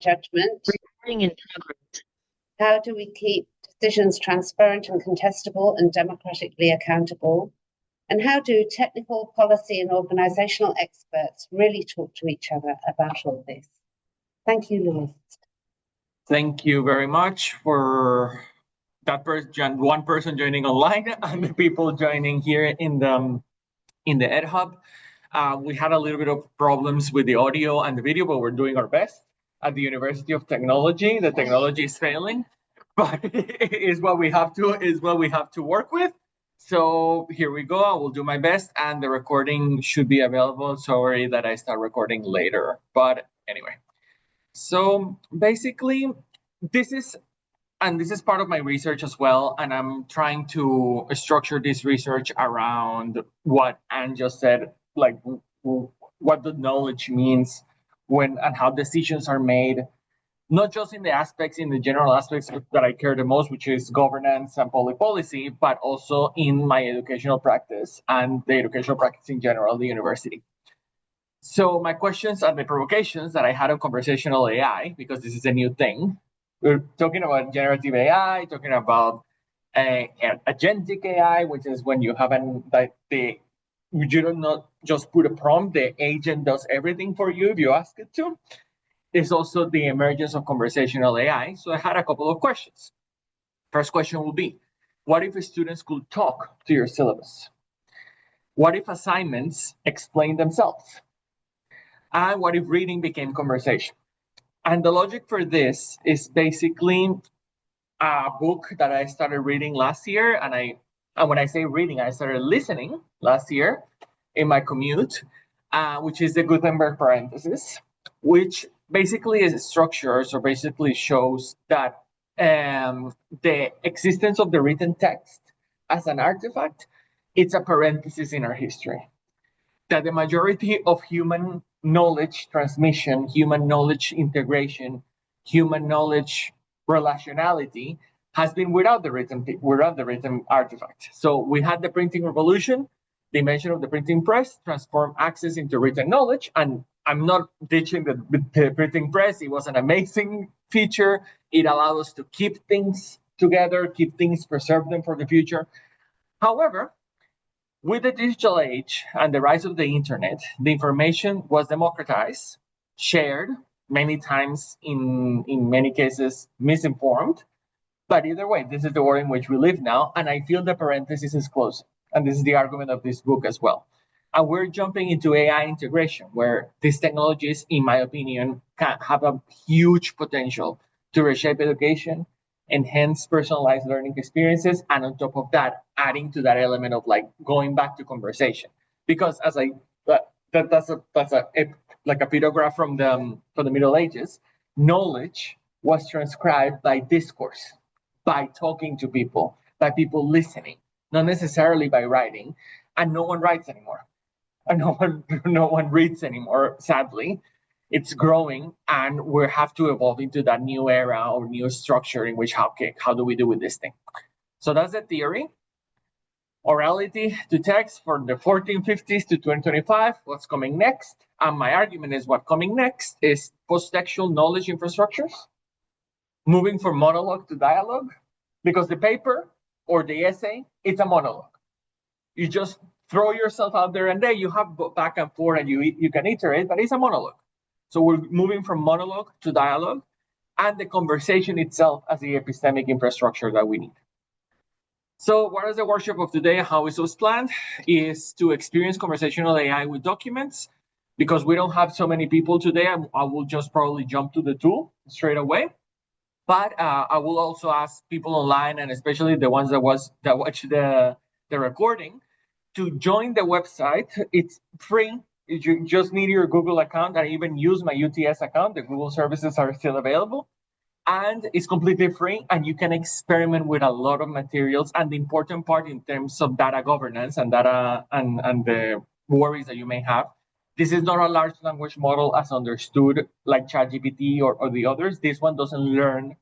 judgment? Recording in progress. How do we keep decisions transparent and contestable and democratically accountable? And how do technical, policy, and organizational experts really talk to each other about all this? Thank you, Louis. Thank you very much for that person, one person joining online, and the people joining here in the Ed Hub. We had a little bit of problems with the audio and the video, but we're doing our best. At the University of Technology, the technology is failing, but it is what we have to work with. So here we go. I will do my best, and the recording should be available. Sorry that I start recording later, but anyway. So basically, this is part of my research as well, and I'm trying to structure this research around what Anne just said, like what the knowledge means when and how decisions are made, not just in the general aspects that I care the most, which is governance and public policy, but also in my educational practice and the educational practice in general, the university. So my questions and the provocations that I had on conversational AI, because this is a new thing, we're talking about generative AI, talking about agentic AI, which is when you have you don't not just put a prompt, the agent does everything for you if you ask it to. There's also the emergence of conversational AI. So I had a couple of questions. First question will be, what if students could talk to your syllabus? What if assignments explain themselves? And what if reading became conversation? And the logic for this is basically a book that I started reading last year. And when I say reading, I started listening last year in my commute, which is the Gutenberg parenthesis, which basically is structures or basically shows that the existence of the written text as an artifact, it's a parenthesis in our history. That the majority of human knowledge transmission, human knowledge integration, human knowledge relationality has been without the written artifact. So we had the printing revolution, the invention of the printing press transformed access into written knowledge. And I'm not ditching the printing press. It was an amazing feature. It allowed us to keep things together, keep things, preserve them for the future. However, with the digital age and the rise of the internet, the information was democratized, shared, many times in many cases misinformed. But either way, this is the world in which we live now, and I feel the parenthesis is closing. And this is the argument of this book as well. And we're jumping into AI integration, where these technologies, in my opinion, can have a huge potential to reshape education, enhance personalized learning experiences, and on top of that, adding to that element of like going back to conversation. Because as that's like a pictograph from the Middle Ages, knowledge was transcribed by discourse, by talking to people, by people listening, not necessarily by writing. And no one writes anymore, and no one reads anymore. Sadly, it's growing, and we have to evolve into that new era or new structure in which how do we do with this thing? So that's the theory. Orality to text for the 1450s to 2025. What's coming next? And my argument is what coming next is post-textual knowledge infrastructures, moving from monologue to dialogue, because the paper or the essay, it's a monologue. You just throw yourself out there and there you have back and forth and you can iterate, but it's a monologue. So we're moving from monologue to dialogue, and the conversation itself as the epistemic infrastructure that we need. So what is the workshop of today? How it was planned is to experience conversational AI with documents. Because we don't have so many people today, I will just probably jump to the tool straight away. But I will also ask people online, and especially the ones that watch the recording, to join the website. It's free. You just need your Google account. I even use my UTS account. The Google services are still available. And it's completely free, and you can experiment with a lot of materials. And the important part in terms of data governance and data and the worries that you may have, this is not a large language model as understood like ChatGPT or the others. This one doesn't learn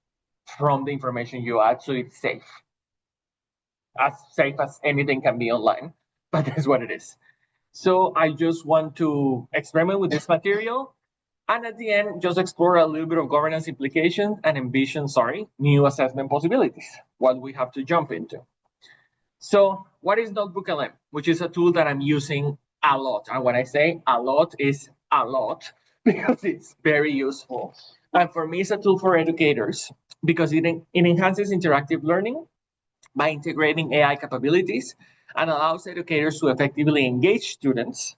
from the information you add, so it's safe as anything can be online, but that's what it is. So I just want to experiment with this material And at the end, just explore a little bit of governance implications and envision, new assessment possibilities, what we have to jump into. So what is Notebook LM, which is a tool that I'm using a lot. And when I say a lot, is a lot because it's very useful. And for me, it's a tool for educators because it enhances interactive learning by integrating AI capabilities and allows educators to effectively engage students,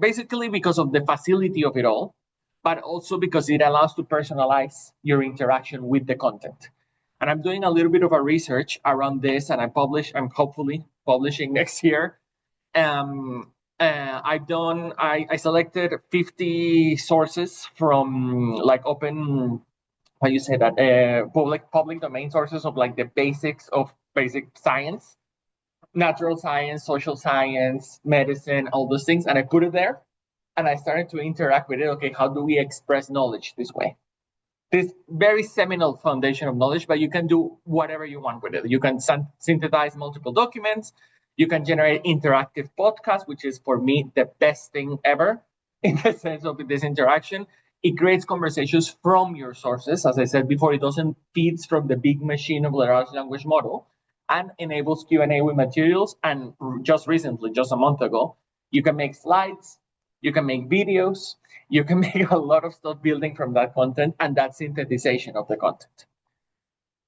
basically because of the facility of it all, but also because it allows to personalize your interaction with the content. And I'm doing a little bit of a research around this, and I'm hopefully publishing next year. I selected 50 sources from like open, how you say that, public domain sources of like the basics of basic science, natural science, social science, medicine, all those things, and I put it there, and I started to interact with it. Okay, how do we express knowledge this way? This very seminal foundation of knowledge, but you can do whatever you want with it. You can synthesize multiple documents. You can generate interactive podcasts, which is for me the best thing ever in the sense of this interaction. It creates conversations from your sources. As I said before, it doesn't feeds from the big machine of the large language model and enables Q&A with materials. And just recently, just a month ago, you can make slides, you can make videos, you can make a lot of stuff building from that content and that synthesization of the content.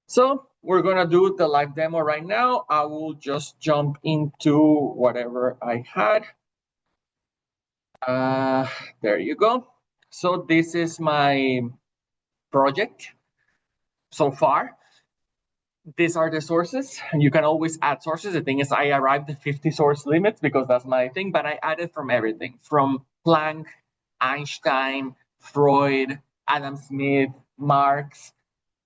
So we're going to do the live demo right now. I will just jump into whatever I had. There you go. So this is my project so far. These are the sources, and you can always add sources. The thing is, I arrived at 50 source limits because that's my thing, but I added from everything, from Planck, Einstein, Freud, Adam Smith, Marx,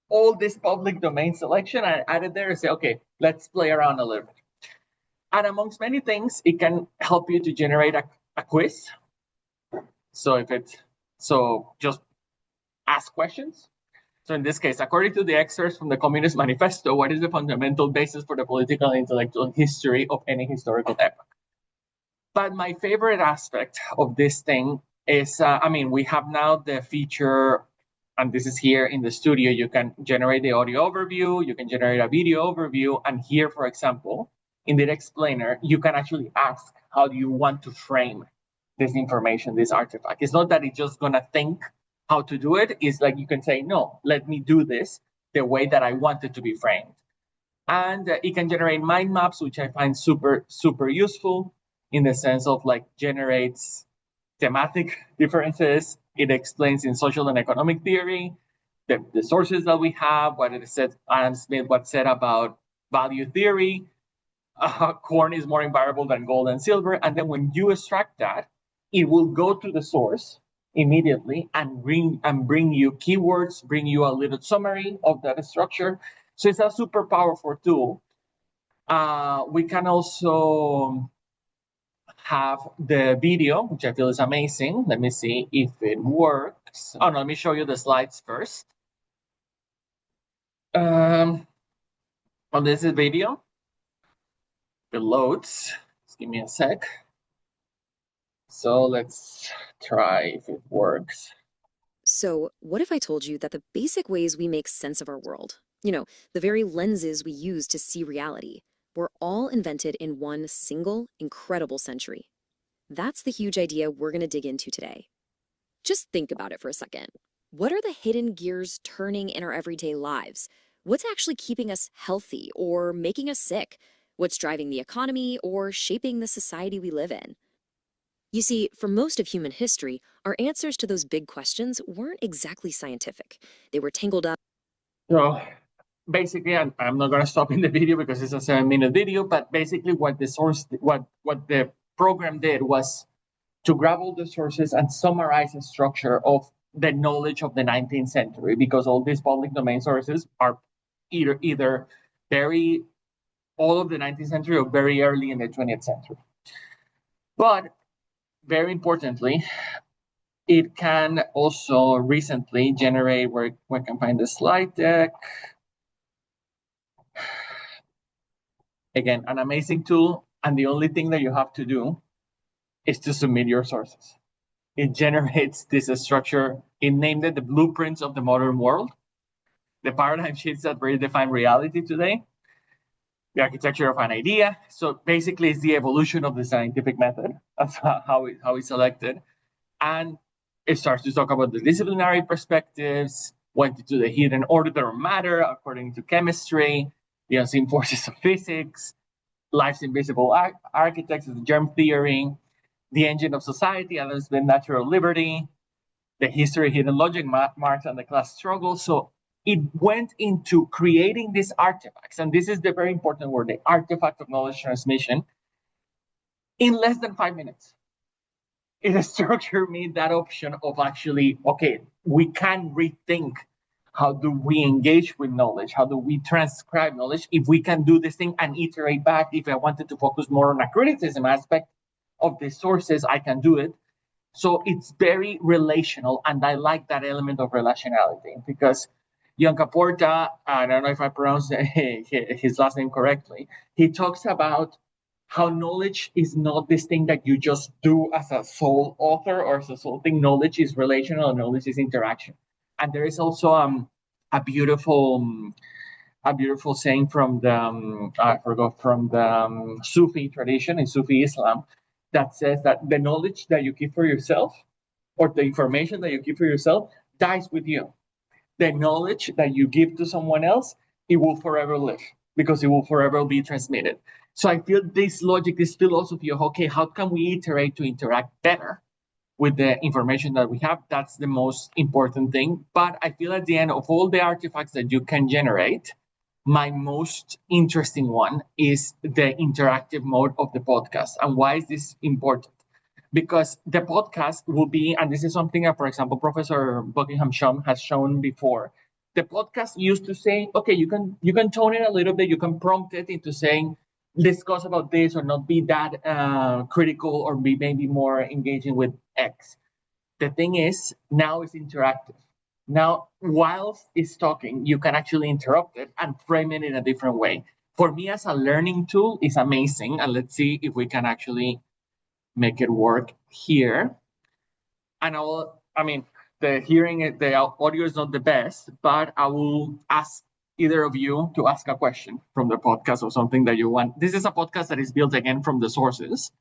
all this public domain selection. I added there and say, okay, let's play around a little bit. And amongst many things, it can help you to generate a quiz. So just ask questions. So in this case, according to the excerpts from the Communist Manifesto, what is the fundamental basis for the political and intellectual history of any historical epoch? But my favorite aspect of this thing is, we have now the feature, and this is here in the studio, you can generate the audio overview, you can generate a video overview, and here, for example, in the explainer, you can actually ask how do you want to frame this information, this artifact. It's not that it's just gonna think how to do it. It's like you can say, no, let me do this the way that I want it to be framed. And it can generate mind maps, which I find super, super useful in the sense of like generates thematic differences. It explains in social and economic theory the sources that we have, what it said, Adam Smith, what said about value theory. Corn is more invariable than gold and silver. And then when you extract that, it will go to the source immediately and bring you keywords, bring you a little summary of that structure. So it's a super powerful tool. We can also have the video, which I feel is amazing. Let me see if it works. Oh, no, let me show you the slides first. This is video. It loads. Just give me a sec. So let's try if it works. So, what if I told you that the basic ways we make sense of our world, the very lenses we use to see reality, were all invented in one single, incredible century? That's the huge idea we're going to dig into today. Just think about it for a second. What are the hidden gears turning in our everyday lives? What's actually keeping us healthy or making us sick? What's driving the economy or shaping the society we live in? You see, for most of human history, our answers to those big questions weren't exactly scientific. They were tangled up. So basically, I'm not going to stop in the video because it's a 7-minute video, but basically what the program did was to grab all the sources and summarize the structure of the knowledge of the 19th century, because all these public domain sources are either very all of the 19th century or very early in the 20th century. But very importantly, it can also recently generate, where I can find the slide deck. Again, an amazing tool. And the only thing that you have to do is to submit your sources. it generates this structure. It named it the blueprints of the modern world, the paradigm shifts that redefine reality today, the architecture of an idea. So basically, it's the evolution of the scientific method. That's how it's selected. And it starts to talk about the disciplinary perspectives, went into the hidden order of matter according to chemistry, the unseen forces of physics, life's invisible architects, the germ theory, the engine of society, and there's the natural liberty, the history, hidden logic, Marx, and the class struggle. So it went into creating these artifacts, and this is the very important word, the artifact of knowledge transmission, in less than 5 minutes. It structured me that option of actually, okay, we can rethink how do we engage with knowledge, how do we transcribe knowledge, if we can do this thing and iterate back. If I wanted to focus more on a criticism aspect of the sources, I can do it. So it's very relational, and I like that element of relationality because Jan Caporta, I don't know if I pronounced his last name correctly, he talks about how knowledge is not this thing that you just do as a sole author or as a sole thing. Knowledge is relational, and knowledge is interaction. And there is also a beautiful saying from the I forgot, from the Sufi tradition in Sufi Islam, that says that the knowledge that you keep for yourself, or the information that you keep for yourself, dies with you. The knowledge that you give to someone else, it will forever live because it will forever be transmitted. So I feel this logic, this philosophy of, okay, how can we iterate to interact better with the information that we have? That's the most important thing. But I feel at the end of all the artifacts that you can generate, my most interesting one is the interactive mode of the podcast. And why is this important? Because the podcast will be, and this is something that, for example, Professor Buckingham has shown before. The podcast used to say, okay, you can tone it a little bit, you can prompt it into saying, discuss about this or not be that critical or be maybe more engaging with X. The thing is, now it's interactive. Now, whilst it's talking, you can actually interrupt it and frame it in a different way. For me, as a learning tool, it's amazing. And let's see if we can actually make it work here. And the audio is not the best, but I will ask either of you to ask a question from the podcast or something that you want. This is a podcast that is built again from the sources,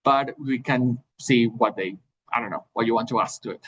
but we can see what you want to ask to it.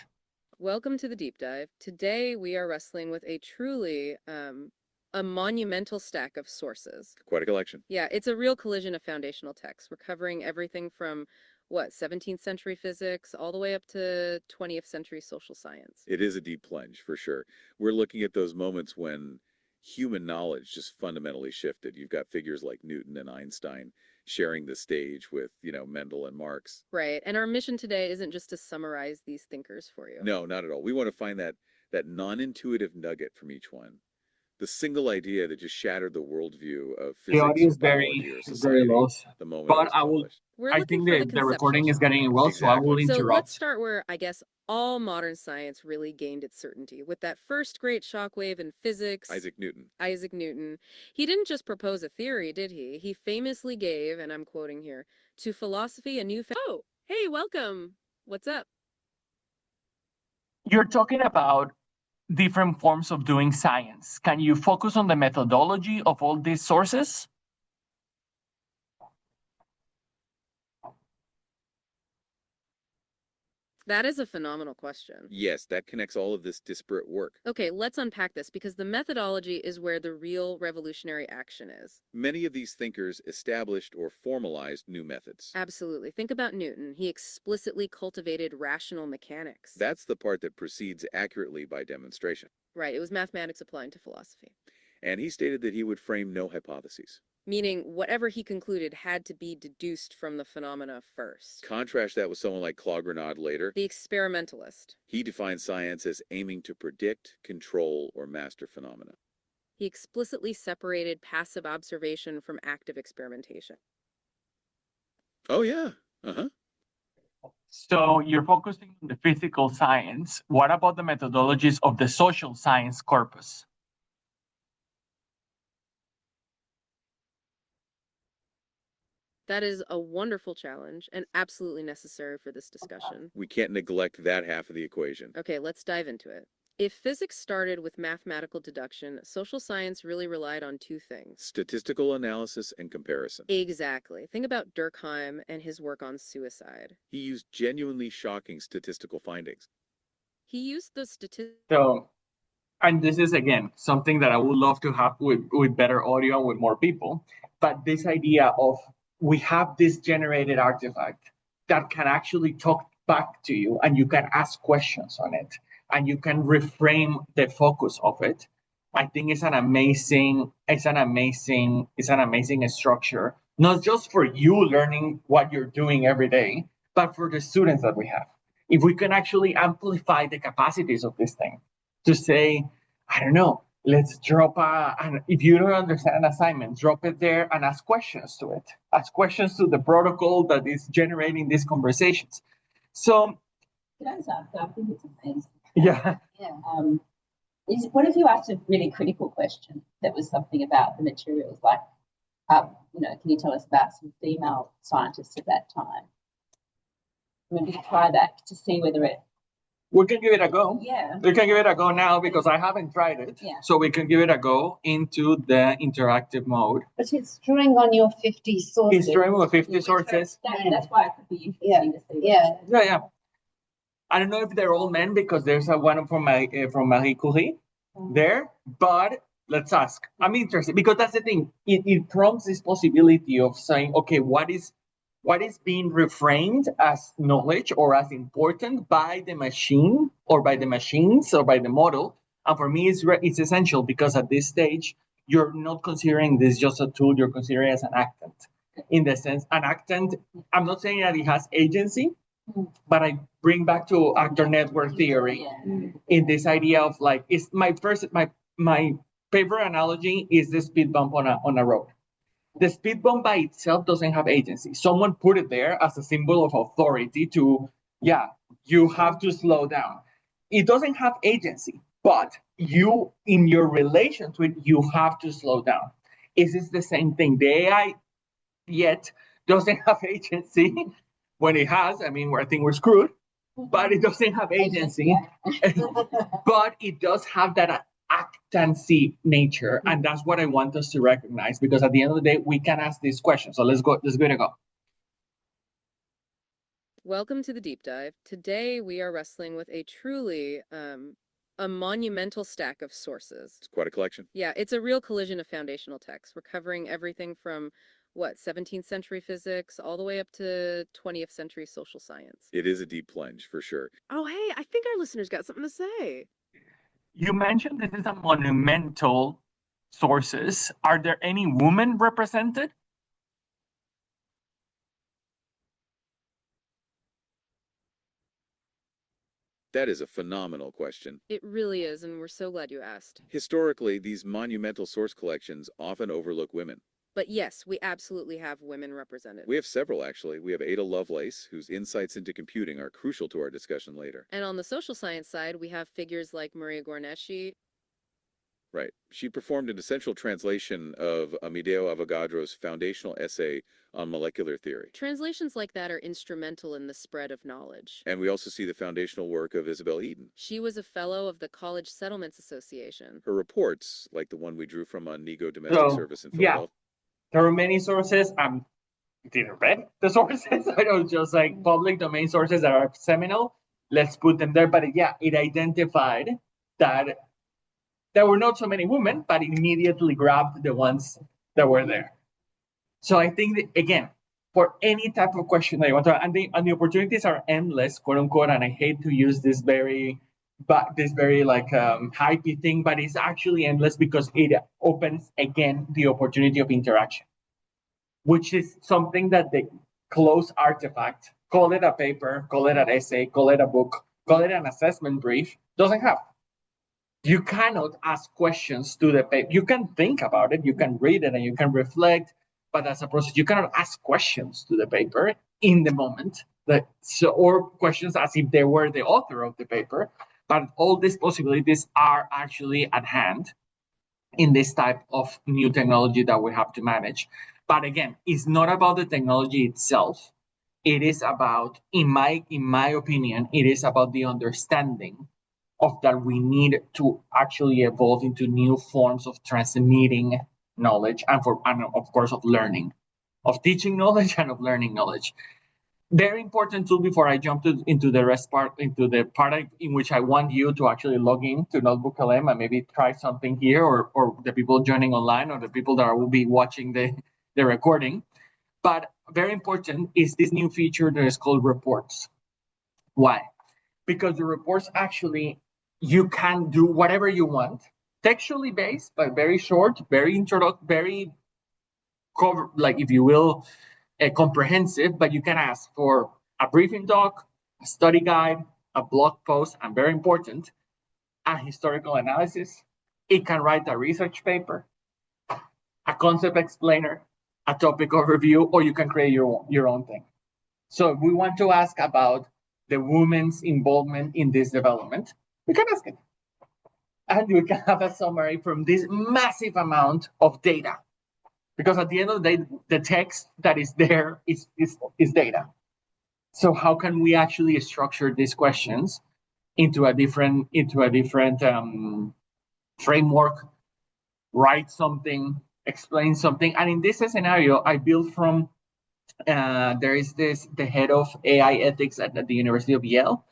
Welcome to the deep dive. Today we are wrestling with a truly a monumental stack of sources. Quite a collection. Yeah, it's a real collision of foundational texts. We're covering everything from 17th century physics all the way up to 20th century social science. It is a deep plunge for sure. We're looking at those moments when human knowledge just fundamentally shifted. You've got figures like Newton and Einstein sharing the stage with, Mendel and Marx. Right. And our mission today isn't just to summarize these thinkers for you. No, not at all. We want to find that non-intuitive nugget from each one. The single idea that just shattered the worldview of physics or biology or society. Very low. The moment But it was published. I think the recording is getting well, so I will interrupt. So let's start where I guess all modern science really gained its certainty, with that first great shockwave in physics. Isaac Newton. He didn't just propose a theory, did he? He famously gave, and I'm quoting here, to philosophy a new... Oh, hey, welcome. What's up? You're talking about different forms of doing science. Can you focus on the methodology of all these sources? That is a phenomenal question. Yes, that connects all of this disparate work. Okay, let's unpack this, because the methodology is where the real revolutionary action is. Many of these thinkers established or formalized new methods. Absolutely. Think about Newton. He explicitly cultivated rational mechanics. That's the part that proceeds accurately by demonstration. Right, it was mathematics applying to philosophy. And he stated that he would frame no hypotheses. Meaning whatever he concluded had to be deduced from the phenomena first. Contrast that with someone like Claude Renaud later. The experimentalist. He defined science as aiming to predict, control, or master phenomena. He explicitly separated passive observation from active experimentation. Oh, yeah. Uh-huh. So you're focusing on the physical science. What about the methodologies of the social science corpus? That is a wonderful challenge and absolutely necessary for this discussion. We can't neglect that half of the equation. Okay, let's dive into it. If physics started with mathematical deduction, social science really relied on two things. Statistical analysis and comparison. Exactly. Think about Durkheim and his work on suicide. He used genuinely shocking statistical findings. He used the statistics. So, and this is again something that I would love to have with better audio with more people. But this idea of we have this generated artifact that can actually talk back to you and you can ask questions on it and you can reframe the focus of it. I think it's an amazing structure, not just for you learning what you're doing every day, but for the students that we have. If we can actually amplify the capacities of this thing to say, I don't know, let's drop and if you don't understand an assignment, drop it there and ask questions to it. Ask questions to the protocol that is generating these conversations. So, Can I just ask? I think it's amazing. yeah. What if you asked a really critical question that was something about the materials, like, can you tell us about some female scientists at that time? Maybe try that to see whether it. We can give it a go. Yeah. We can give it a go now because I haven't tried it. Yeah. So we can give it a go into the interactive mode. But it's drawing on your 50 sources. It's drawing with 50 sources. That's why it could be interesting to see. Yeah. I don't know if they're all men because there's one from Marie Curie there, but let's ask. I'm interested because that's the thing. It prompts this possibility of saying, okay, what is being reframed as knowledge or as important by the machine or by the machines or by the model. And for me, it's essential because at this stage, you're not considering this just a tool, you're considering it as an actant. In the sense, an actant, I'm not saying that it has agency, but I bring back to actor network theory in this idea of like, it's my favorite analogy is the speed bump on a road. The speed bump by itself doesn't have agency. Someone put it there as a symbol of authority to, you have to slow down. It doesn't have agency, but you, in your relation to it, you have to slow down. Is this the same thing? The AI yet doesn't have agency. When it has, I think we're screwed, but it doesn't have agency. But it does have that actancy nature, and that's what I want us to recognize, because at the end of the day, we can ask these questions. So let's go. Welcome to the deep dive. Today we are wrestling with a truly a monumental stack of sources. It's quite a collection. Yeah, it's a real collision of foundational texts. We're covering everything from 17th century physics all the way up to 20th century social science. It is a deep plunge for sure. Oh, hey, I think our listeners got something to say. You mentioned this is a monumental sources. Are there any women represented? That is a phenomenal question. It really is, and we're so glad you asked. Historically, these monumental source collections often overlook women. But yes, we absolutely have women represented. We have several, actually. We have Ada Lovelace, whose insights into computing are crucial to our discussion later. And on the social science side, we have figures like Maria Gornesci. Right. She performed an essential translation of Amedeo Avogadro's foundational essay on molecular theory. Translations like that are instrumental in the spread of knowledge. And we also see the foundational work of Isabel Eden. She was a fellow of the College Settlements Association. Her reports, like the one we drew from on Nego domestic service in Philadelphia. There are many sources. Didn't read the sources. I know, just like public domain sources that are seminal. Let's put them there. But it identified that there were not so many women, but immediately grabbed the ones that were there. So I think that, again, for any type of question that you want to, and the opportunities are endless, quote unquote. And I hate to use this very like hypey thing, but it's actually endless because it opens again the opportunity of interaction, which is something that the closed artifact, call it a paper, call it an essay, call it a book, call it an assessment brief, doesn't have. You cannot ask questions to the paper. You can think about it, you can read it, and you can reflect, but as a process, you cannot ask questions to the paper in the moment, or questions as if they were the author of the paper. But all these possibilities are actually at hand in this type of new technology that we have to manage. But again, it's not about the technology itself. It is about, in my opinion, it is about the understanding of that we need to actually evolve into new forms of transmitting knowledge and of course of learning, of teaching knowledge and of learning knowledge. Very important tool before I jump into the part in which I want you to actually log in to Notebook LM and maybe try something here, or the people joining online or the people that will be watching the recording. But very important is this new feature that is called reports. Why? Because the reports actually, you can do whatever you want, textually based, but very short, very cover, like if you will, comprehensive. But you can ask for a briefing doc, a study guide, a blog post, and very important, a historical analysis. It can write a research paper, a concept explainer, a topic overview, or you can create your own thing. So if we want to ask about the women's involvement in this development, we can ask it. And we can have a summary from this massive amount of data. Because at the end of the day, the text that is there is data. So how can we actually structure these questions into a different framework, write something, explain something? And in this scenario, I built from there is the head of AI ethics at the University of Yale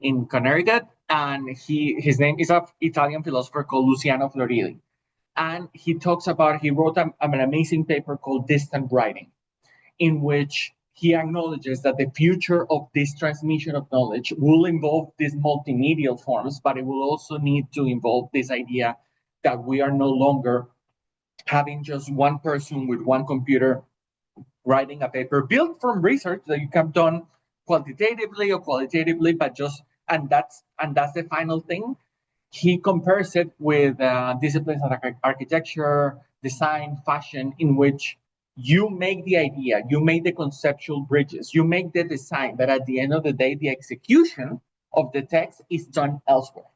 in Connecticut, and his name is an Italian philosopher called Lozano Paredes. And he wrote an amazing paper called Distant Writing, in which he acknowledges that the future of this transmission of knowledge will involve these multimedial forms, but it will also need to involve this idea that we are no longer having just one person with one computer writing a paper built from research that you have done quantitatively or qualitatively, and that's the final thing. He compares it with disciplines like architecture, design, fashion, in which you make the idea, you make the conceptual bridges, you make the design, but at the end of the day, the execution of the text is done elsewhere.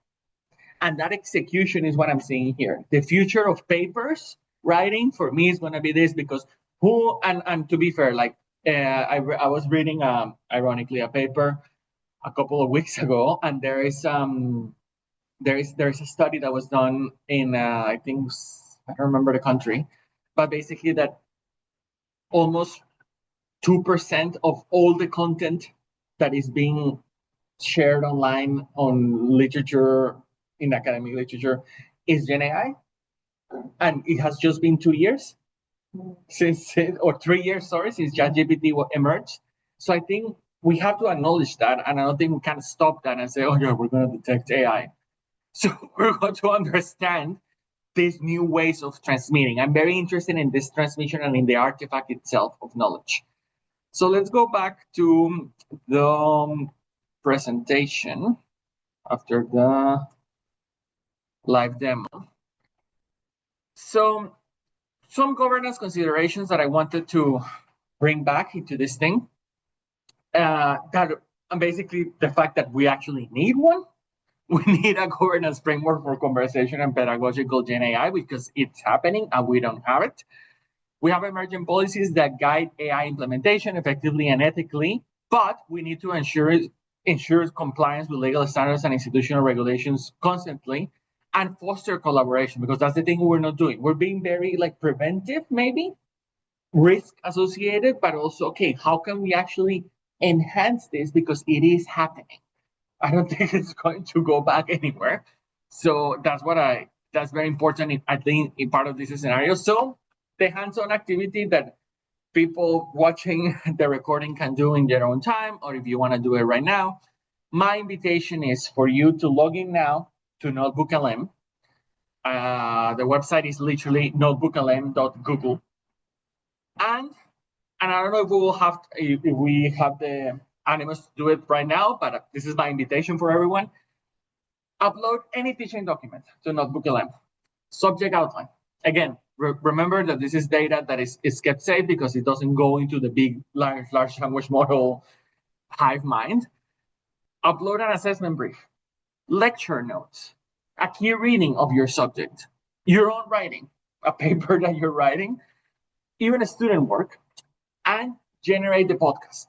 And that execution is what I'm seeing here. The future of papers writing for me is going to be this, because and to be fair, like I was reading ironically a paper a couple of weeks ago, and there's a study that was done in I think, I don't remember the country, but basically that almost 2% of all the content that is being shared online on literature, in academic literature, is GenAI, and it has just been 2 years or 3 years, sorry, since ChatGPT emerged. So I think we have to acknowledge that, and I don't think we can stop that and say, oh yeah, we're going to detect AI. So we're going to understand these new ways of transmitting. I'm very interested in this transmission and in the artifact itself of knowledge. So let's go back to the presentation after the live demo. So some governance considerations that I wanted to bring back into this thing, and basically the fact that we actually need one. We need a governance framework for conversation and pedagogical GenAI because it's happening and we don't have it. We have emerging policies that guide AI implementation effectively and ethically, but we need to ensure compliance with legal standards and institutional regulations constantly and foster collaboration, because that's the thing we're not doing. We're being very preventive, maybe, risk associated, but also, okay, how can we actually enhance this because it is happening? I don't think it's going to go back anywhere. So that's very important, I think, in part of this scenario. So the hands-on activity that people watching the recording can do in their own time, or if you want to do it right now, my invitation is for you to log in now to Notebook LM. The website is literally notebooklm.google. And I don't know if we have the animus to do it right now, but this is my invitation for everyone. Upload any teaching document to Notebook LM. Subject outline. Again, remember that this is data that is kept safe because it doesn't go into the big, large language model hive mind. Upload an assessment brief, lecture notes, a key reading of your subject, your own writing, a paper that you're writing. even student work, and generate the podcast.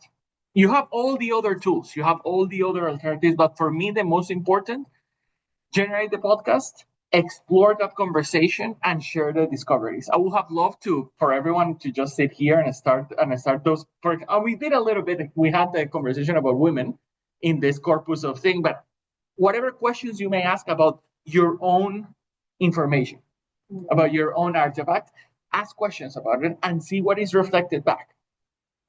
You have all the other tools, you have all the other alternatives, but for me, the most important, generate the podcast, explore that conversation, and share the discoveries. I would have loved to for everyone to just sit here and start those. We did a little bit. We had the conversation about women in this corpus of thing, but whatever questions you may ask about your own information, about your own artifact, ask questions about it and see what is reflected back.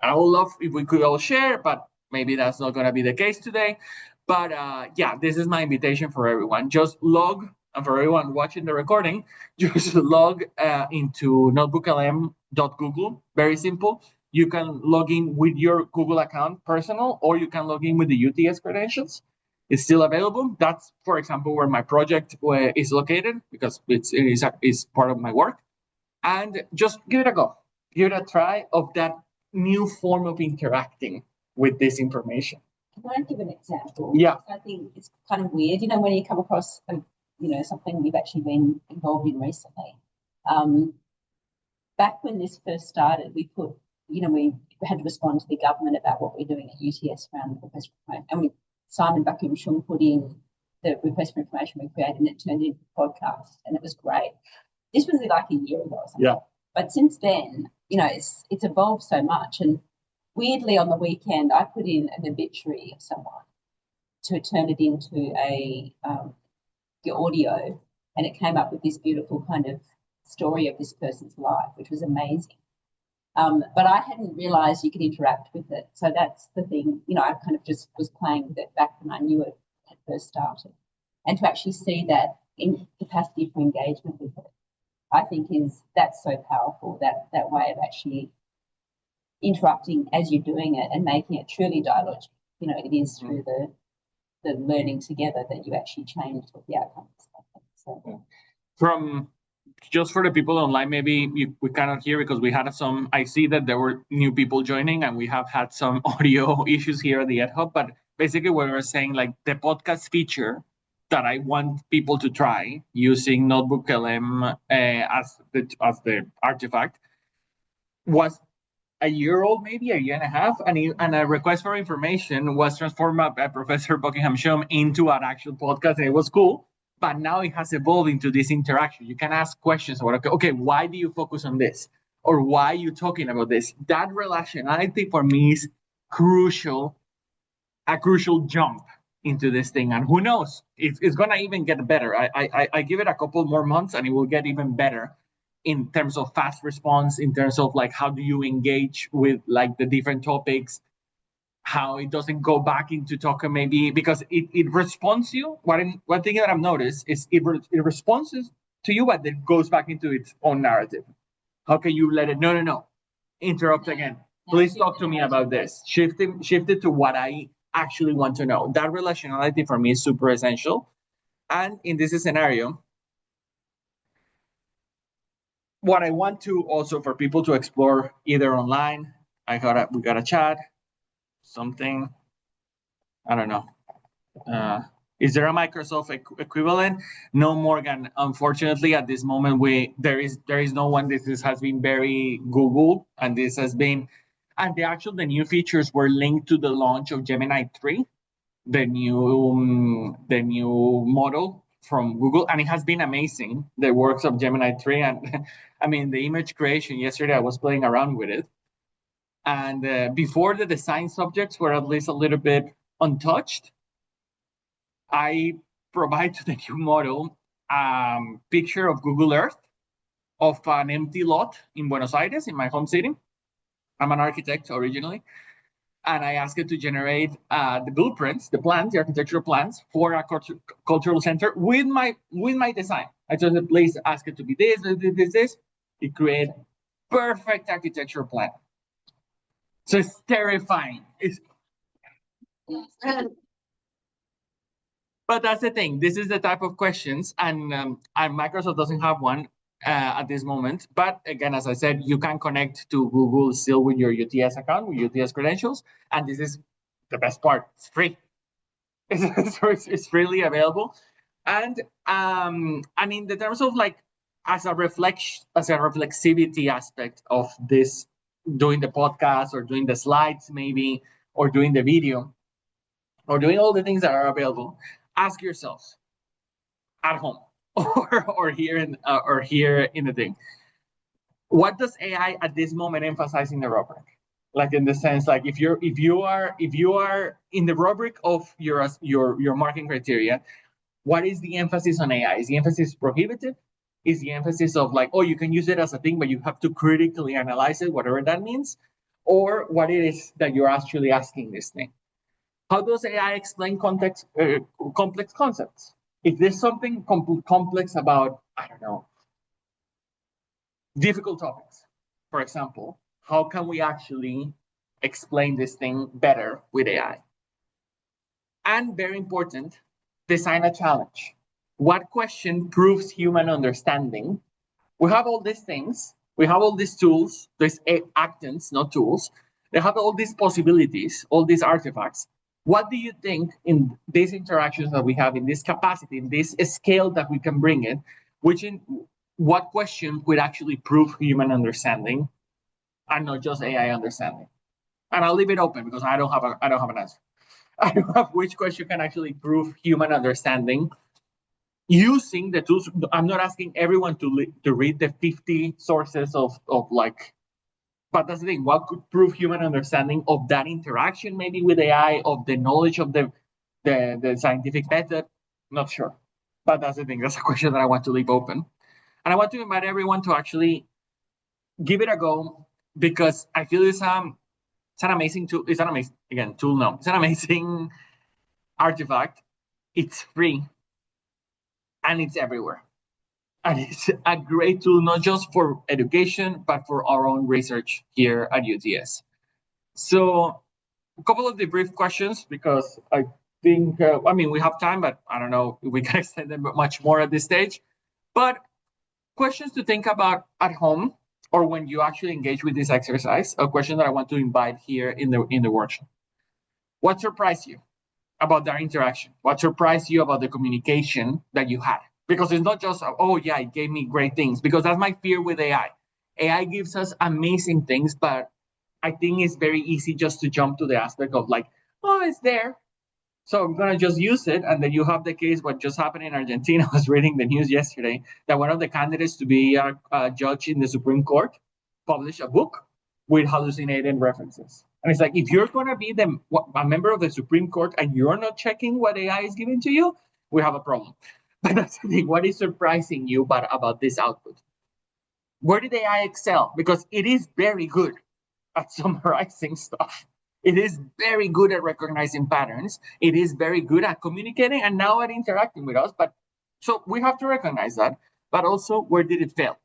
I would love if we could all share, but maybe that's not going to be the case today. But yeah, this is my invitation for everyone. Just log, and for everyone watching the recording, just log into notebooklm.google. Very simple. You can log in with your Google account, personal, or you can log in with the UTS credentials. It's still available. That's, for example, where my project is located because it is part of my work. And just give it a go. Give it a try of that new form of interacting with this information. Can I give an example? Yeah. I think it's kind of weird, when you come across, something you've actually been involved in recently. Back when this first started, we put, we had to respond to the government about what we're doing at UTS around the request for information. And Simon Buckingham put in the request for information we created, and it turned into a podcast, and it was great. This was like a year ago or something. Yeah. But since then, it's evolved so much. And weirdly, on the weekend, I put in an obituary of someone to turn it into the audio, and it came up with this beautiful kind of story of this person's life, which was amazing. But I hadn't realised you could interact with it. So that's the thing, I kind of just was playing with it back when I knew it had first started. And to actually see that in capacity for engagement with it, I think that's so powerful, that way of actually interrupting as you're doing it and making it truly dialogic. It is through the learning together that you actually change what the outcome is. So. From just for the people online, maybe we cannot hear because we had some. I see that there were new people joining, and we have had some audio issues here at the Ed Hub. But basically, what we're saying, like the podcast feature that I want people to try using Notebook LM as the artifact was a year old, maybe a year and a half, and a request for information was transformed by Professor Buckingham into an actual podcast, and it was cool. But now it has evolved into this interaction. You can ask questions about, okay, why do you focus on this? Or why are you talking about this? That relationality for me is crucial, a crucial jump into this thing. And who knows, it's going to even get better. I give it a couple more months and it will get even better in terms of fast response, in terms of like, how do you engage with like the different topics, how it doesn't go back into talking maybe because it responds to you. One thing that I've noticed is it responds to you, but it goes back into its own narrative. How can you let it? No. Interrupt again. Please talk to me about this. Shift it to what I actually want to know. That relationality for me is super essential. And in this scenario, what I want to also for people to explore either online, we got a chat, something, I don't know. Is there a Microsoft equivalent? No, Morgan. Unfortunately, at this moment, there is no one. This has been very Google, and this has been, and the new features were linked to the launch of Gemini 3, the new model from Google, and it has been amazing. The works of Gemini 3, and I mean the image creation. Yesterday, I was playing around with it, and before the design subjects were at least a little bit untouched. I provide to the new model a picture of Google Earth of an empty lot in Buenos Aires, in my home city. I'm an architect originally. And I asked it to generate the blueprints, the architectural plans for a cultural center with my design. I told it, please ask it to be this. It created perfect architectural plan. So it's terrifying. But that's the thing. This is the type of questions, and Microsoft doesn't have one at this moment. But again, as I said, you can connect to Google still with your UTS account, with UTS credentials, and this is the best part. It's free. It's freely available, and in the terms of like as a reflexivity aspect of this, doing the podcast or doing the slides maybe, or doing the video, or doing all the things that are available, ask yourselves at home or here in the thing, what does AI at this moment emphasize in the rubric? Like in the sense, like if you are in the rubric of your marking criteria, what is the emphasis on AI? Is the emphasis prohibitive? Is the emphasis of like, oh, you can use it as a thing, but you have to critically analyze it, whatever that means? Or what it is that you're actually asking this thing? How does AI explain complex concepts? If there's something complex about, I don't know, difficult topics, for example, how can we actually explain this thing better with AI? And very important, design a challenge. What question proves human understanding? We have all these things, we have all these tools, these actants, not tools. They have all these possibilities, all these artifacts. What do you think in these interactions that we have, in this capacity, in this scale that we can bring it, what question would actually prove human understanding and not just AI understanding? And I'll leave it open because I don't have an answer. I don't have which question can actually prove human understanding using the tools. I'm not asking everyone to read the 50 sources of like, but that's the thing. What could prove human understanding of that interaction, maybe with AI, of the knowledge of the scientific method? Not sure, but that's the thing. That's a question that I want to leave open, and I want to invite everyone to actually give it a go, because I feel it's an amazing tool. It's an amazing, again, tool. No, it's an amazing artifact. It's free, and it's everywhere. And it's a great tool, not just for education, but for our own research here at UTS. So a couple of the brief questions, because I think, we have time, but I don't know if we can extend them much more at this stage. But questions to think about at home, or when you actually engage with this exercise, a question that I want to invite here in the workshop. What surprised you about that interaction? What surprised you about the communication that you had? Because it's not just, oh yeah, it gave me great things, because that's my fear with AI. AI gives us amazing things, but I think it's very easy just to jump to the aspect of like, oh, it's there, so I'm gonna just use it. And then you have the case, what just happened in Argentina. I was reading the news yesterday that one of the candidates to be a judge in the Supreme Court published a book with hallucinated references. And it's like, if you're gonna be a member of the Supreme Court and you're not checking what AI is giving to you, we have a problem. But that's the thing. What is surprising you about this output? Where did AI excel? Because it is very good at summarizing stuff. It is very good at recognizing patterns. It is very good at communicating and now at interacting with us. But so we have to recognize that. But also, where did it fail?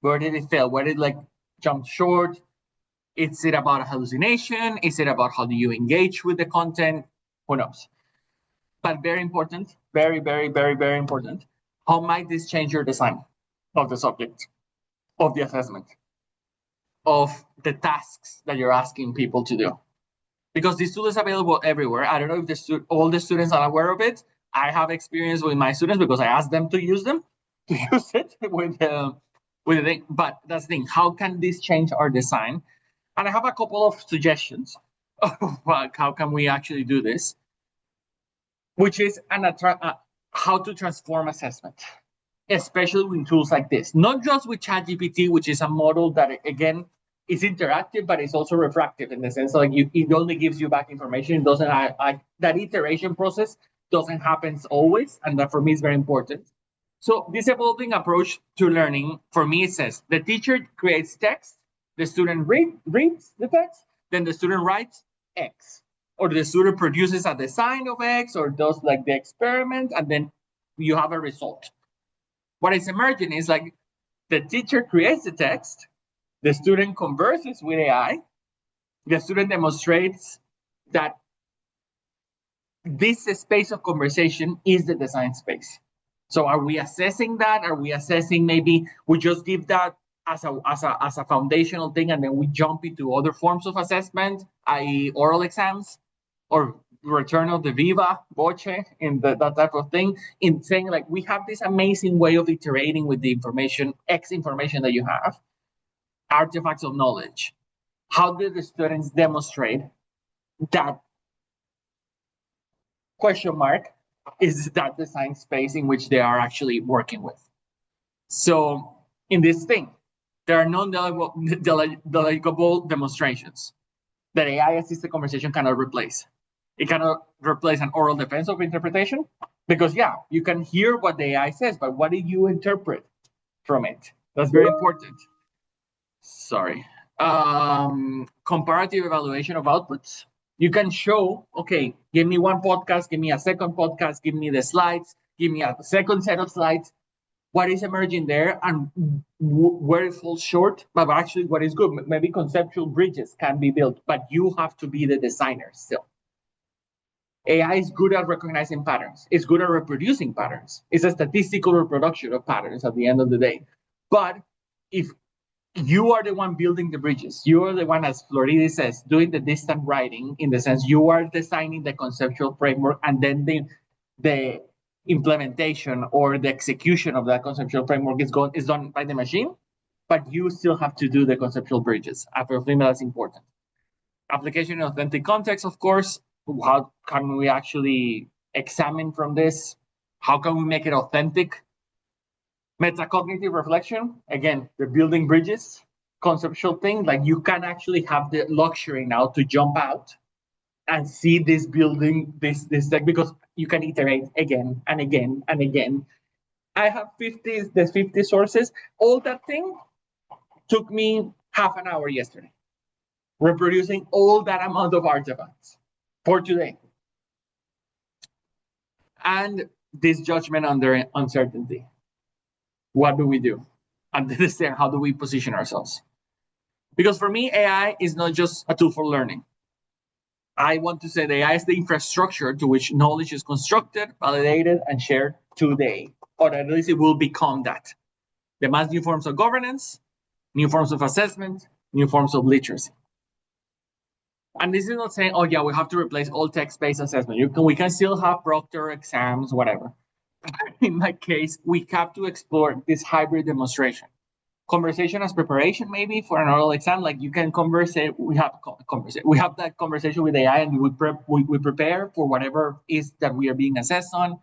Where did it fail? Where did it like jump short? Is it about a hallucination? Is it about how do you engage with the content? Who knows? But very important, very, very, very, very important. How might this change your design of the subject, of the assessment, of the tasks that you're asking people to do? Because this tool is available everywhere. I don't know if all the students are aware of it. I have experience with my students because I asked them to use it with the thing. But that's the thing. How can this change our design? And I have a couple of suggestions of how can we actually do this, which is how to transform assessment, especially with tools like this. Not just with ChatGPT, which is a model that, again, is interactive, but it's also refractive in the sense like it only gives you back information. It doesn't that iteration process doesn't happen always, and that for me is very important. So this evolving approach to learning, for me, it says the teacher creates text, the student reads the text, then the student writes X, or the student produces a design of X, or does like the experiment, and then you have a result. What is emerging is like the teacher creates the text, the student converses with AI, the student demonstrates that this space of conversation is the design space. So are we assessing that? Are we assessing maybe we just give that as a foundational thing and then we jump into other forms of assessment, i.e. oral exams? Or return of the viva voce in that type of thing, in saying like we have this amazing way of iterating with the information, X information that you have, artifacts of knowledge. How did the students demonstrate that question mark is that design space in which they are actually working with? So in this thing, there are non-delegable demonstrations that AI-assisted conversation cannot replace. It cannot replace an oral defense of interpretation because, yeah, you can hear what the AI says, but what do you interpret from it? That's very important. Sorry. Comparative evaluation of outputs. You can show, okay, give me one podcast, give me a second podcast, give me the slides, give me a second set of slides. What is emerging there and where it falls short, but actually what is good. Maybe conceptual bridges can be built, but you have to be the designer still. AI is good at recognizing patterns. It's good at reproducing patterns. It's a statistical reproduction of patterns at the end of the day. But if you are the one building the bridges, you are the one, as Florida says, doing the distant writing, in the sense you are designing the conceptual framework, and then the implementation or the execution of that conceptual framework is done by the machine, but you still have to do the conceptual bridges. I feel that's important. Application in authentic context, of course. How can we actually examine from this? How can we make it authentic? Metacognitive reflection, again, the building bridges, conceptual thing, like you can actually have the luxury now to jump out and see this building, this tech, because you can iterate again and again and again. I have 50 sources. All that thing took me half an hour yesterday, reproducing all that amount of artifacts for today. And this judgment under uncertainty. What do we do? And this, how do we position ourselves? Because for me, AI is not just a tool for learning. I want to say that AI is the infrastructure to which knowledge is constructed, validated, and shared today. Or at least it will become that. Demands new forms of governance, new forms of assessment, new forms of literacy. And this is not saying, oh yeah, we have to replace all text-based assessment. We can still have proctor exams, whatever. In my case, we have to explore this hybrid demonstration. Conversation as preparation, maybe for an oral exam. Like you can conversate. We have that conversation with AI, and we prepare for whatever is that we are being assessed on.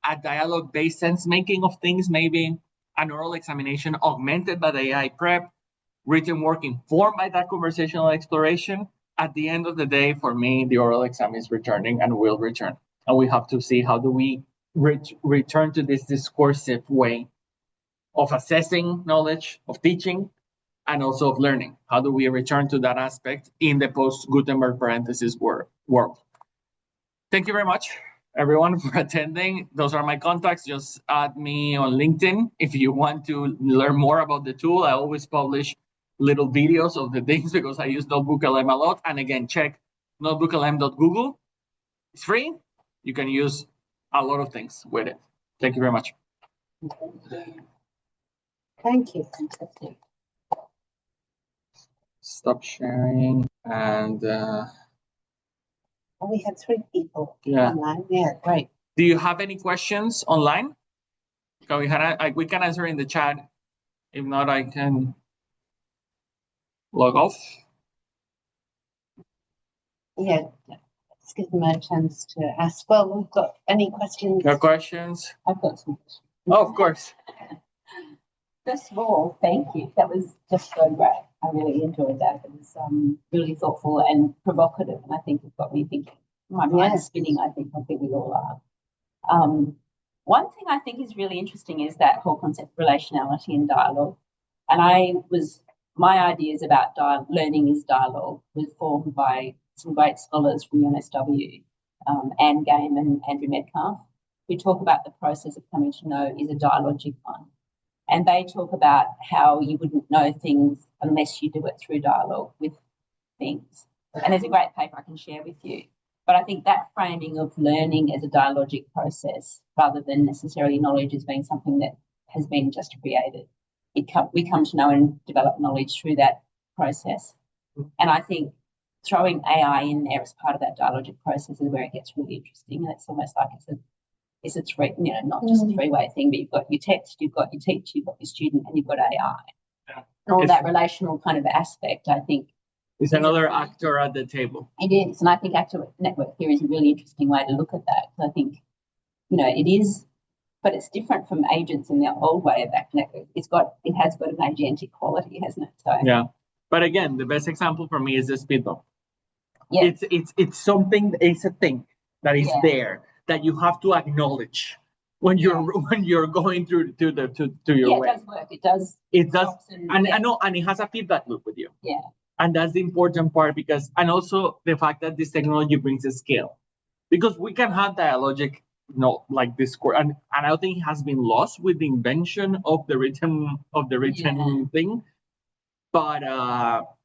A dialogue-based sense making of things, maybe an oral examination augmented by the AI prep, written work informed by that conversational exploration. At the end of the day, for me, the oral exam is returning and will return, and we have to see how do we return to this discursive way of assessing knowledge, of teaching, and also of learning. How do we return to that aspect in the post-Gutenberg parenthesis world? Thank you very much, everyone, for attending. Those are my contacts. Just add me on LinkedIn if you want to learn more about the tool. I always publish little videos of the things because I use NotebookLM a lot. And again, check notebooklm.google. It's free. You can use a lot of things with it. Thank you very much. Thank you. Fantastic. Stop sharing and We had 3 people yeah. online. Yeah, great. Do you have any questions online? We can answer in the chat. If not, I can log off. Yeah, let's give them a chance to ask. Well, we've got any questions? No questions? I've got some questions. Oh, of course. First of all, thank you. That was just so great. I really enjoyed that. It was really thoughtful and provocative, and I think it got me thinking. My mind's spinning. I think we all are. One thing I think is really interesting is that whole concept of relationality and dialogue. And my ideas about learning is dialogue was formed by some great scholars from UNSW, Anne Game and Andrew Metcalf, who talk about the process of coming to know is a dialogic one. And they talk about how you wouldn't know things unless you do it through dialogue with things. And there's a great paper I can share with you. But I think that framing of learning as a dialogic process rather than necessarily knowledge as being something that has been just created. We come to know and develop knowledge through that process. And I think throwing AI in there as part of that dialogic process is where it gets really interesting. And it's almost like it's a three, not just a three-way thing, but you've got your text, you've got your teacher, you've got your student, and you've got AI. Yeah. And all It's- that relational kind of aspect, I think, It's another actor at the table. it is. And I think active network theory is a really interesting way to look at that. I think, it is, but it's different from agents in the old way of active network. It has got an agentic quality, hasn't it? So Yeah. But again, the best example for me is the speed bump. yeah, It's something, it's a thing that is Yeah. there that you have to acknowledge when you're going through to your yeah, it way. does work. It does. It does, stops and I know, and it has a feedback loop with you. Yeah. And that's the important part, because, and also the fact that this technology brings a scale, because we can have dialogic, like discourse, and I don't think it has been lost with the invention of the written thing, but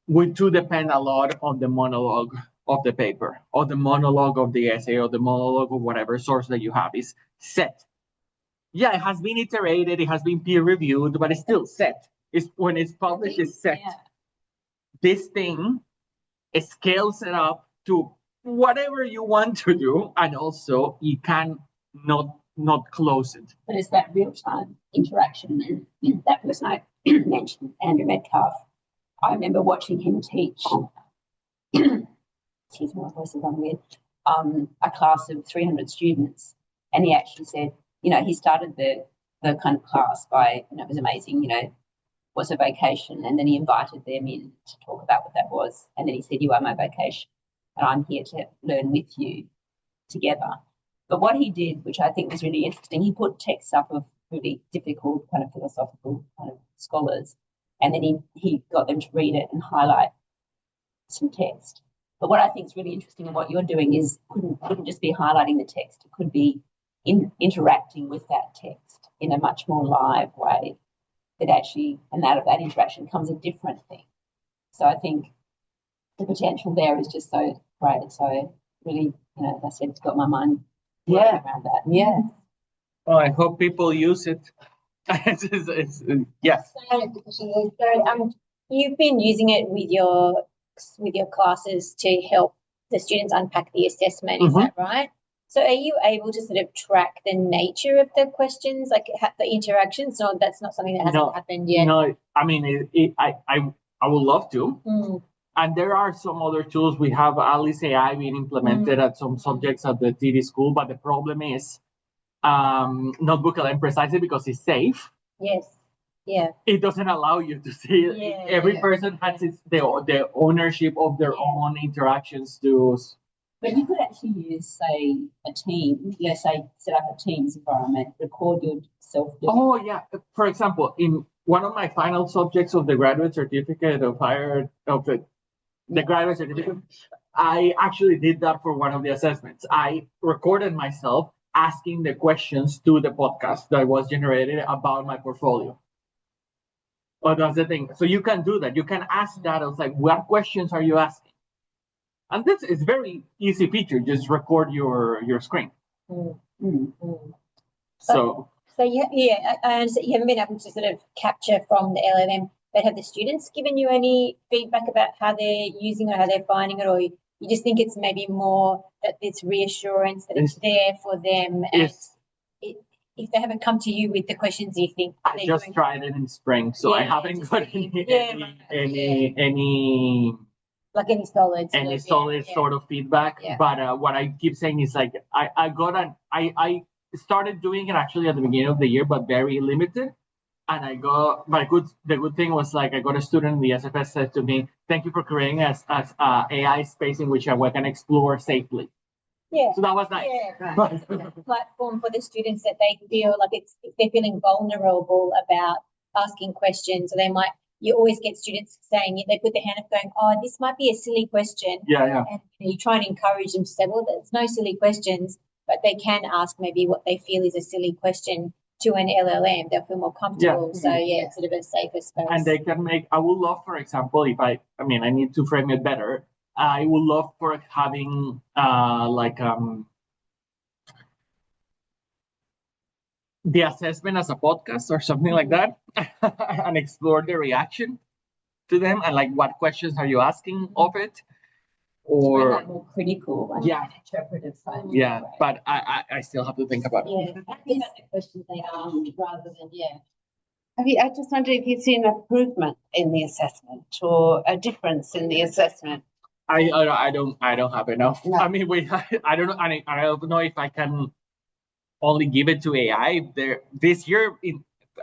we do depend a lot on the monologue of the paper, or the monologue of the essay, or the monologue of whatever source that you have is set. Yeah, it has been iterated, it has been peer reviewed, but it's still set. It's when it's published, it's set. Yeah. This thing, it scales it up to whatever you want to do, and also you can not close it. But it's that real time interaction. And that person I mentioned, Andrew Metcalf, I remember watching him teach, excuse me, my voice is gone weird, a class of 300 students. And he actually said, he started the kind of class by, it was amazing, what's a vacation? And then he invited them in to talk about what that was. And then he said, you are my vacation, and I'm here to learn with you together. But what he did, which I think was really interesting, he put texts up of really difficult kind of philosophical kind of scholars, and then he got them to read it and highlight some text. But what I think is really interesting in what you're doing is couldn't just be highlighting the text. It could be interacting with that text in a much more live way. That actually, and out of that interaction comes a different thing. So I think the potential there is just so great. So really, as I said, it's got my mind around that. Yeah. Well, I hope people use it. Yes. So, you've been using it with your classes to help the students unpack the assessment. Is that right? So, are you able to sort of track the nature of the questions, like the interactions? No, that's not something that hasn't happened yet. No, I mean, I would love to. Mm. And there are some other tools. We have Alice AI being implemented at some subjects at the TD school, but the problem is Notebook LM precisely because it's safe. Yes. Yeah. It doesn't allow you to see it. Yeah, Every person has the ownership of their own interactions to. But you could actually use, say, a team, say set up a Teams environment, record yourself doing. Oh, yeah. For example, in one of my final subjects of the graduate certificate the graduate certificate, I actually did that for one of the assessments. I recorded myself asking the questions to the podcast that was generated about my portfolio. Oh, that's the thing. So you can do that. You can ask that. I was like, what questions are you asking? And this is very easy feature. Just record your screen. So yeah, I understand you haven't been able to sort of capture from the LLM, but have the students given you any feedback about how they're using it, how they're finding it, or you just think it's maybe more that it's reassurance that it's there for them, and if they haven't come to you with the questions, you think I just tried it in spring, so I haven't got any like any solid sort of feedback. But what I keep saying is like I started doing it actually at the beginning of the year, but very limited. And the good thing was like I got a student in the SFS said to me, "Thank you for creating as AI space in which I can explore safely." Yeah. So that was nice. Yeah. Platform for the students that they feel like if they're feeling vulnerable about asking questions, or you always get students saying, they put their hand up going, "Oh, this might be a silly question." Yeah. And you try and encourage them to say, "Well, there's no silly questions," but they can ask maybe what they feel is a silly question to an LLM. They'll feel more comfortable. So it's sort of a safer space. And they can I would love, for example, if I need to frame it better. I would love for having the assessment as a podcast or something like that, and explore the reaction to them and like what questions are you asking of it. or that more critical and Yeah. interpretive side. yeah, but I still have to think about it. Yeah, I think that's the questions they ask rather than, I just wonder if you've seen improvement in the assessment or a difference in the assessment. I don't have enough. No. I mean, I don't know. I don't know if I can only give it to AI. This year,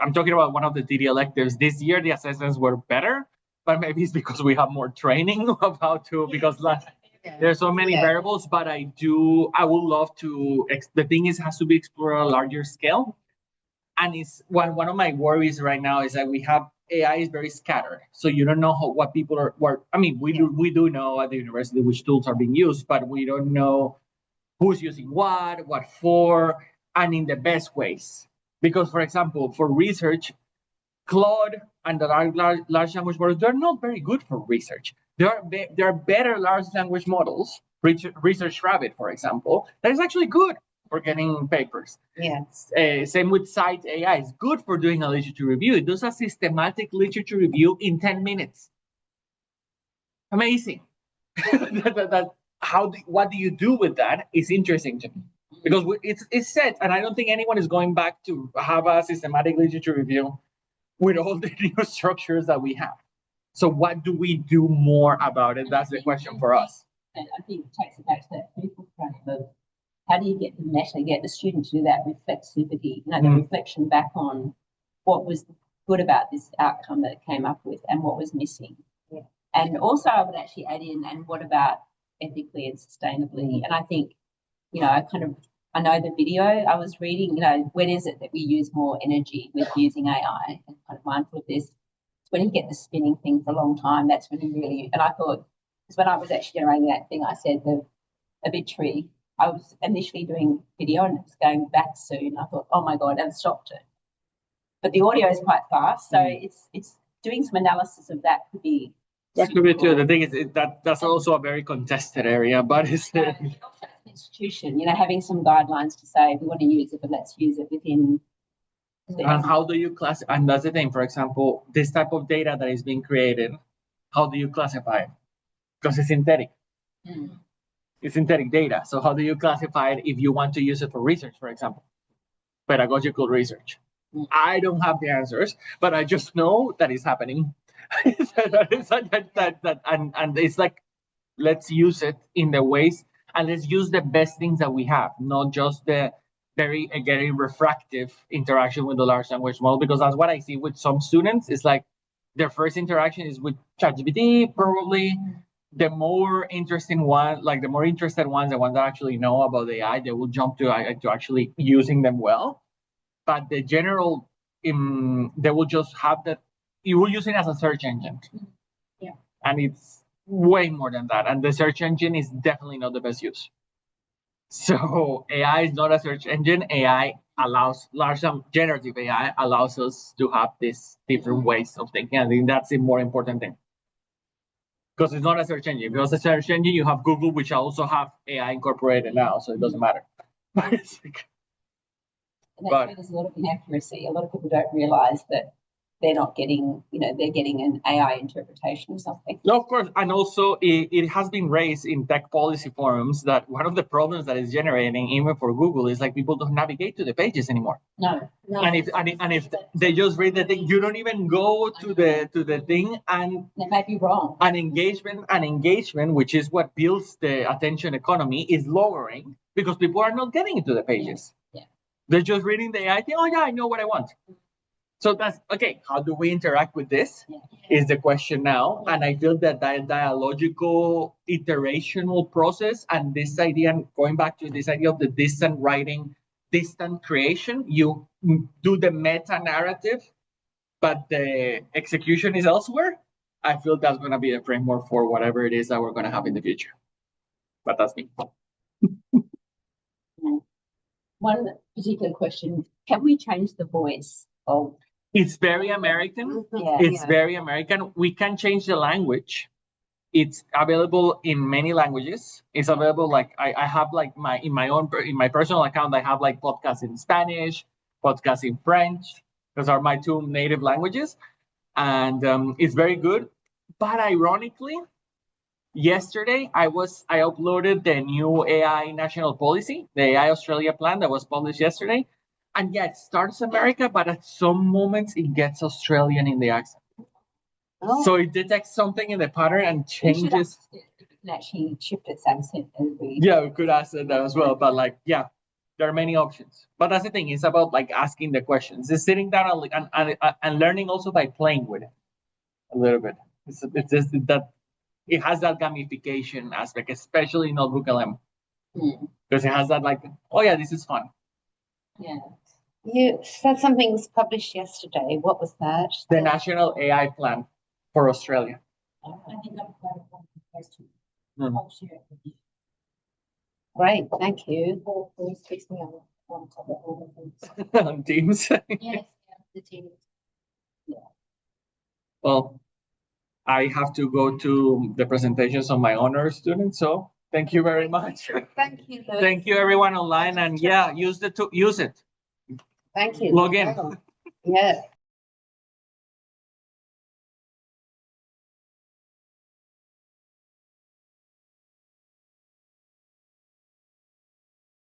I'm talking about one of the TD electives. This year, the assessments were better, but maybe it's because we have more training of how to. Because there's so many variables. But I would love to. The thing is, has to be explored on a larger scale. And it's one of my worries right now is that we have AI is very scattered, so you don't know what people are. I mean, we do know at the university which tools are being used, but we don't know who's using what for, and in the best ways. Because, for example, for research, Claude and the large language models, they're not very good for research. There are better large language models, Research Rabbit, for example, that is actually good for getting papers. Yes. Same with Cite AI. It's good for doing a literature review. It does a systematic literature review in 10 minutes. Amazing. What do you do with that is interesting to me. Because it's set, and I don't think anyone is going back to have a systematic literature review with all the new structures that we have. So what do we do more about it? That's the question for us. And I think it takes it back to that people frame of how do you get the meta, get the student to do that reflexivity, the reflection back on what was good about this outcome that it came up with and what was missing. Yeah. And also I would actually add in, and what about ethically and sustainably? And I think, I know the video I was reading, when is it that we use more energy with using AI, and kind of mindful of this. It's when you get the spinning thing for a long time, that's when you really, and I thought, because when I was actually generating that thing, I said the obituary, I was initially doing video and it was going back soon. I thought, oh my God, and stopped it. But the audio is quite fast, so it's doing some analysis of that could be. That could be too. The thing is that's also a very contested area, but it's institution, having some guidelines to say we want to use it, but let's use it within. And how do you classify? And that's the thing. For example, this type of data that is being created, how do you classify it? Because it's synthetic. It's synthetic data. So how do you classify it if you want to use it for research, for example, pedagogical research? I don't have the answers, but I just know that it's happening. And it's like, let's use it in the ways, and let's use the best things that we have, not just the very refractive interaction with the large language model, because that's what I see with some students. It's like their first interaction is with ChatGPT, probably. The more interesting one, like the more interested ones, the ones that actually know about AI, they will jump to actually using them well. But the general, they will just have that. You will use it as a search engine. Yeah. And it's way more than that. And the search engine is definitely not the best use. So AI is not a search engine. AI allows generative AI allows us to have these different ways of thinking. I think that's the more important thing. Because it's not a search engine. Because a search engine, you have Google, which also have AI incorporated now, so it doesn't matter. And that's where there's a lot of inaccuracy. A lot of people don't realize that they're not getting, they're getting an AI interpretation of something. No, of course. And also, it has been raised in tech policy forums that one of the problems that is generating, even for Google, is like people don't navigate to the pages anymore. No. And if they just read the thing, you don't even go to the thing, and they might be wrong. And engagement, which is what builds the attention economy, is lowering because people are not getting into the pages. Yeah. They're just reading the AI thing. Oh yeah, I know what I want. So that's okay. How do we interact with this? Is the question now. And I feel that dialogical, iterational process, and this idea, going back to this idea of the distant writing, distant creation, you do the meta narrative, but the execution is elsewhere. I feel that's going to be a framework for whatever it is that we're going to have in the future. But that's me. One particular question: can we change the voice of? It's very American. Yeah. It's very American. We can change the language. It's available in many languages. It's available, like I have like in my personal account, I have like podcasts in Spanish, podcasts in French. Those are my two native languages. And it's very good. But ironically, Yesterday, I uploaded the new AI national policy, the AI Australia plan that was published yesterday. And yeah, it starts America, but at some moments it gets Australian in the accent. Oh, So it detects something in the pattern and We should changes. ask it if it can actually shift its accent and read. Yeah, we could ask that as well. But like, yeah, there are many options. But that's the thing. It's about like asking the questions. It's sitting down and learning also by playing with it a little bit. It's just that it has that gamification aspect, especially in Notebook LM, because it has that like, oh yeah, this is fun. Yeah. you said something was published yesterday. What was that? The national AI plan for Australia. I think I've got a question. Mhm. I'll share it with you. Great, thank you. Or please text me on top of all the things. On Teams. Yes, the team. Well, I have to go to the presentations of my honor students. So thank you very much. Thank you, Lou. Thank you everyone online, and yeah, use it. Thank you. Log in. Yeah.